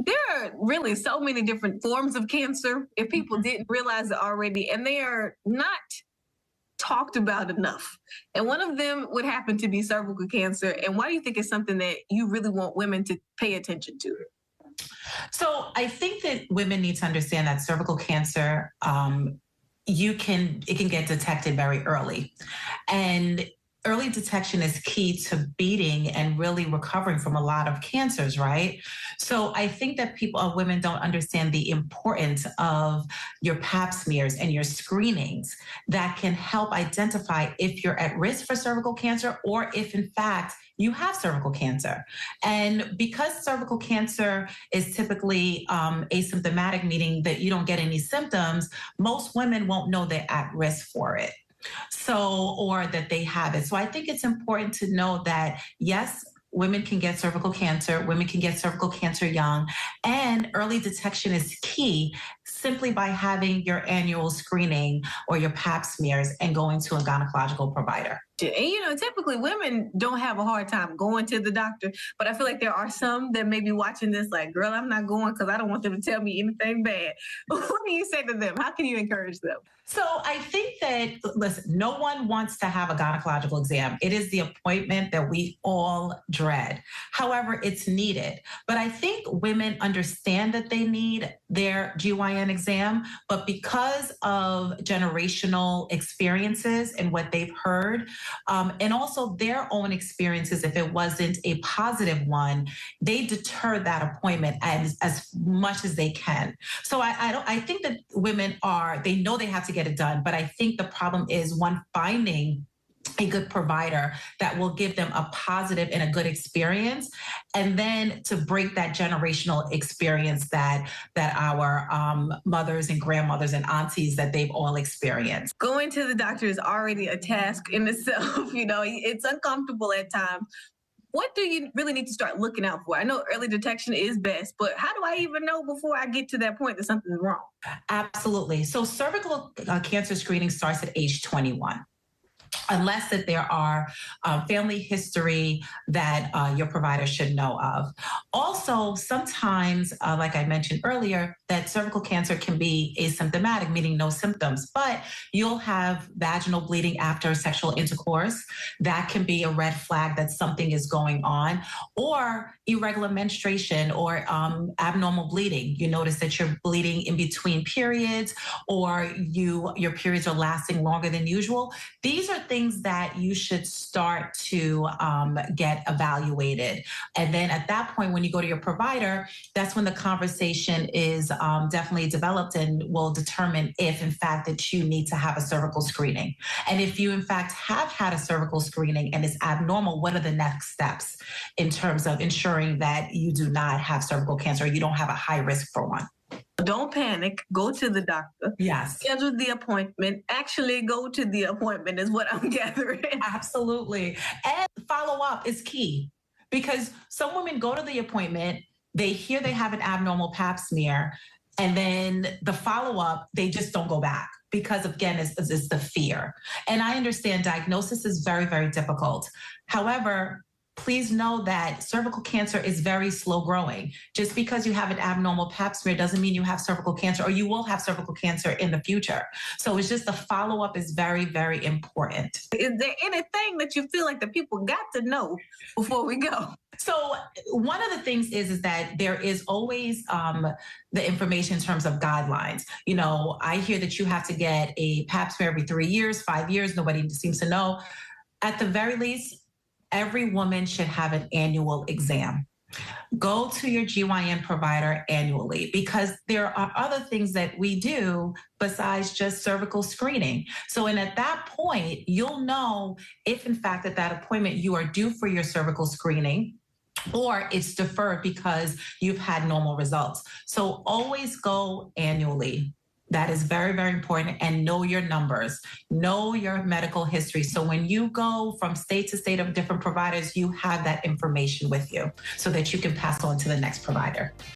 There are really so many different forms of cancer if people Mhm. didn't realize it already, and they are not talked about enough. And one of them would happen to be cervical cancer. And why do you think it's something that you really want women to pay attention to? So I think that women need to understand that cervical cancer, it can get detected very early, and early detection is key to beating and really recovering from a lot of cancers, right? So I think that women don't understand the importance of your pap smears and your screenings that can help identify if you're at risk for cervical cancer or if in fact you have cervical cancer. And because cervical cancer is typically asymptomatic, meaning that you don't get any symptoms, most women won't know they're at risk for it. So, or that they have it. So I think it's important to know that, yes, women can get cervical cancer, women can get cervical cancer young, and early detection is key simply by having your annual screening or your pap smears and going to a gynecological provider. And typically women don't have a hard time going to the doctor, but I feel like there are some that may be watching this like, girl, I'm not going because I don't want them to tell me anything bad. What do you say to them? How can you encourage them? So I think that, listen, no one wants to have a gynecological exam. It is the appointment that we all dread. However, it's needed. But I think women understand that they need their GYN exam, but because of generational experiences and what they've heard, and also their own experiences, if it wasn't a positive one, they deter that appointment as much as they can. So I think that women they know they have to get it done, but I think the problem is one finding a good provider that will give them a positive and a good experience, and then to break that generational experience that our mothers and grandmothers and aunties that they've all experienced. Going to the doctor is already a task in itself. It's uncomfortable at times. What do you really need to start looking out for? I know early detection is best, but how do I even know before I get to that point that something's wrong? Absolutely. So cervical cancer screening starts at age 21. Unless that there are family history that your provider should know of. Also, sometimes, like I mentioned earlier, that cervical cancer can be asymptomatic, meaning no symptoms, but you'll have vaginal bleeding after sexual intercourse. That can be a red flag that something is going on, or irregular menstruation or abnormal bleeding. You notice that you're bleeding in between periods, or your periods are lasting longer than usual. These are things that you should start to get evaluated. And then at that point, when you go to your provider, that's when the conversation is definitely developed and will determine if, in fact, that you need to have a cervical screening. And if you, in fact, have had a cervical screening and it's abnormal, what are the next steps in terms of ensuring that you do not have cervical cancer or you don't have a high risk for one? Don't panic. Go to the doctor. Yes. Schedule the appointment. Actually go to the appointment is what I'm gathering. Absolutely. And follow up is key, because some women go to the appointment, they hear they have an abnormal pap smear, and then the follow up, they just don't go back because, again, it's the fear. And I understand diagnosis is very, very difficult. However, please know that cervical cancer is very slow growing. Just because you have an abnormal pap smear doesn't mean you have cervical cancer, or you will have cervical cancer in the future. So it's just the follow-up is very, very important. Is there anything that you feel like the people got to know before we go? So one of the things is that there is always the information in terms of guidelines. I hear that you have to get a pap smear every 3 years, 5 years. Nobody seems to know. At the very least, every woman should have an annual exam. Go to your GYN provider annually, because there are other things that we do besides just cervical screening. So, and at that point, you'll know if in fact at that appointment you are due for your cervical screening, or it's deferred because you've had normal results. So always go annually. That is very, very important. And know your numbers, know your medical history. So when you go from state to state of different providers, you have that information with you so that you can pass on to the next provider.